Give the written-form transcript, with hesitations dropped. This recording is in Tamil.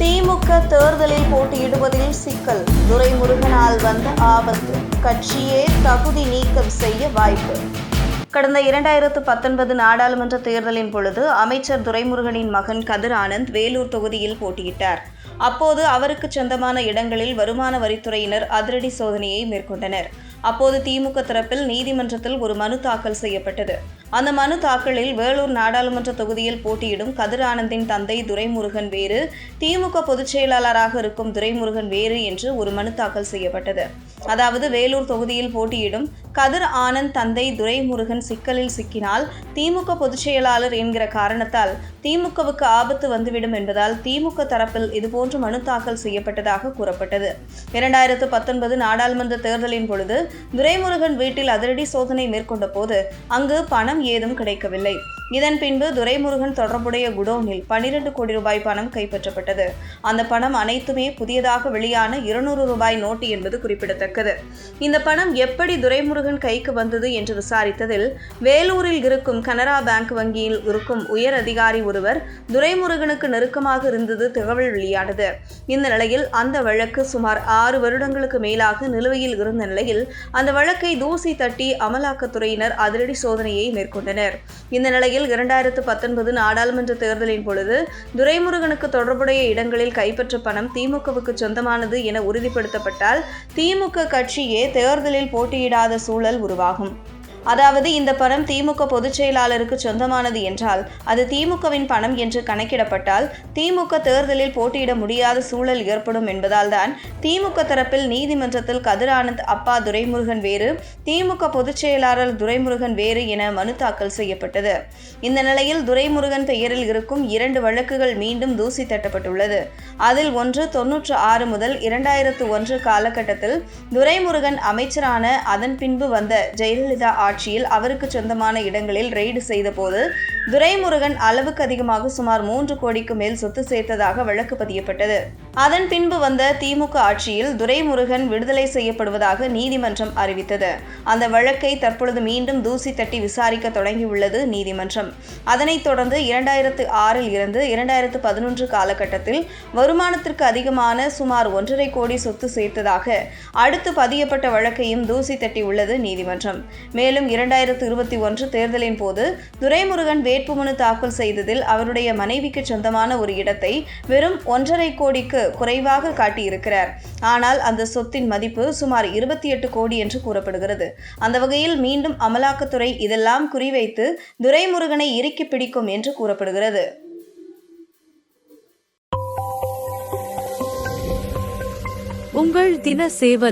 திமுக தேர்தலில் போட்டியிடுவதில் சிக்கல், துரைமுருகனால் வந்த ஆபத்து, கட்சியே தகுதி நீக்கம் செய்ய வாய்ப்பு. கடந்த 2019 நாடாளுமன்ற தேர்தலின் பொழுது அமைச்சர் துரைமுருகனின் மகன் கதிர் ஆனந்த் வேலூர் தொகுதியில் போட்டியிட்டார். அப்போது அவருக்கு சொந்தமான இடங்களில் வருமான வரித்துறையினர் அதிரடி சோதனையை மேற்கொண்டனர். அப்போது திமுக தரப்பில் நீதிமன்றத்தில் ஒரு மனு தாக்கல் செய்யப்பட்டது. அந்த மனு தாக்கலில் வேலூர் நாடாளுமன்ற தொகுதியில் போட்டியிடும் கதிர் ஆனந்தின் தந்தை துரைமுருகன் வேறு, திமுக பொதுச் செயலாளராக இருக்கும் துரைமுருகன் வேறு என்று ஒரு மனு தாக்கல் செய்யப்பட்டது. அதாவது வேலூர் தொகுதியில் போட்டியிடும் கதிர் ஆனந்த் தந்தை துரைமுருகன் சிக்கலில் சிக்கினால் திமுக பொதுச் செயலாளர் என்கிற காரணத்தால் திமுகவுக்கு ஆபத்து வந்துவிடும் என்பதால் திமுக தரப்பில் இதுபோன்று மனு தாக்கல் செய்யப்பட்டதாக கூறப்பட்டது. 2019 நாடாளுமன்ற தேர்தலின் பொழுது துரைமுருகன் வீட்டில் அதிரடி சோதனை மேற்கொண்ட போது அங்கு பணம் ஏதும் கிடைக்கவில்லை. இதன் பின்பு துரைமுருகன் தொடர்புடைய குடோனில் 12 கோடி ரூபாய் பணம் கைப்பற்றப்பட்டது. அந்த பணம் அனைத்துமே புதியதாக வெளியான 200 ரூபாய் நோட்டு என்பது குறிப்பிடத்தக்கது. இந்த பணம் எப்படி துரைமுருகன் கைக்கு வந்தது என்று விசாரித்ததில் வேலூரில் இருக்கும் கனரா பேங்க் வங்கியில் இருக்கும் உயர் அதிகாரி ஒருவர் துரைமுருகனுக்கு நெருக்கமாக இருந்தது தகவல் வெளியானது. இந்த நிலையில் அந்த வழக்கு சுமார் 6 வருடங்களுக்கு மேலாக நிலுவையில் இருந்த நிலையில் அந்த வழக்கை தூசி தட்டி அமலாக்கத்துறையினர் அதிரடி சோதனையை மேற்கொண்டனர். இந்த நிலையில் 2019 நாடாளுமன்ற தேர்தலின் பொழுது துரைமுருகனுக்கு தொடர்புடைய இடங்களில் கைப்பற்ற பணம் திமுகவுக்கு சொந்தமானது என உறுதிப்படுத்தப்பட்டால் திமுக கட்சியே தேர்தலில் போட்டியிடாத சூழல் உருவாகும். அதாவது இந்த பணம் திமுக பொதுச் செயலாளருக்கு சொந்தமானது என்றால் அது திமுகவின் பணம் என்று கணக்கிடப்பட்டால் திமுக தேர்தலில் போட்டியிட முடியாத சூழல் ஏற்படும் என்பதால் தான் திமுக தரப்பில் நீதிமன்றத்தில் கதிர் ஆனந்த் அப்பா துரைமுருகன் வேறு, திமுக பொதுச் செயலாளர் துரைமுருகன் வேறு என மனு தாக்கல் செய்யப்பட்டது. இந்த நிலையில் துரைமுருகன் பெயரில் இருக்கும் 2 வழக்குகள் மீண்டும் தூசி தட்டப்பட்டுள்ளது. அதில் ஒன்று 96 முதல் 2001 காலகட்டத்தில் துரைமுருகன் அமைச்சரான அதன் பின்பு வந்த ஜெயலலிதா ஆட்சியில் அவருக்கு சொந்தமான இடங்களில் ரெய்டு செய்த போது துரைமுருகன் அளவுக்கு அதிகமாக சுமார் 3 கோடிக்கு மேல் சொத்து சேர்த்ததாக வழக்கு பதியப்பட்டது. அதன் பின்பு வந்த திமுக ஆட்சியில் துரைமுருகன் விடுதலை செய்யப்படுவதாக நீதிமன்றம் அறிவித்தது. அந்த வழக்கை தற்பொழுது மீண்டும் தூசி தட்டி விசாரிக்க தொடங்கியுள்ளது நீதிமன்றம். அதனைத் தொடர்ந்து 2006 இருந்து 2011 காலகட்டத்தில் வருமானத்திற்கு அதிகமான சுமார் 1.5 கோடி சொத்து சேர்த்ததாக அடுத்து பதியப்பட்ட வழக்கையும் தூசி தட்டி உள்ளது நீதிமன்றம். மேலும் 2021 தேர்தலின் போது துரைமுருகன் வேட்புமனு தாக்கல் செய்ததில் அவருடைய மனைவிக்கு சொந்தமான ஒரு இடத்தை வெறும் 1.5 கோடிக்கு குறைவாக காட்டியிருக்கிறார். ஆனால் அந்த சொத்தின் மதிப்பு சுமார் 28 கோடி என்று கூறப்படுகிறது. அந்த வகையில் மீண்டும் அமலாக்கத்துறை இதெல்லாம் குறிவைத்து துரைமுருகனை இறுக்கி பிடிக்கும் என்று கூறப்படுகிறது. உங்கள் தின சேவல்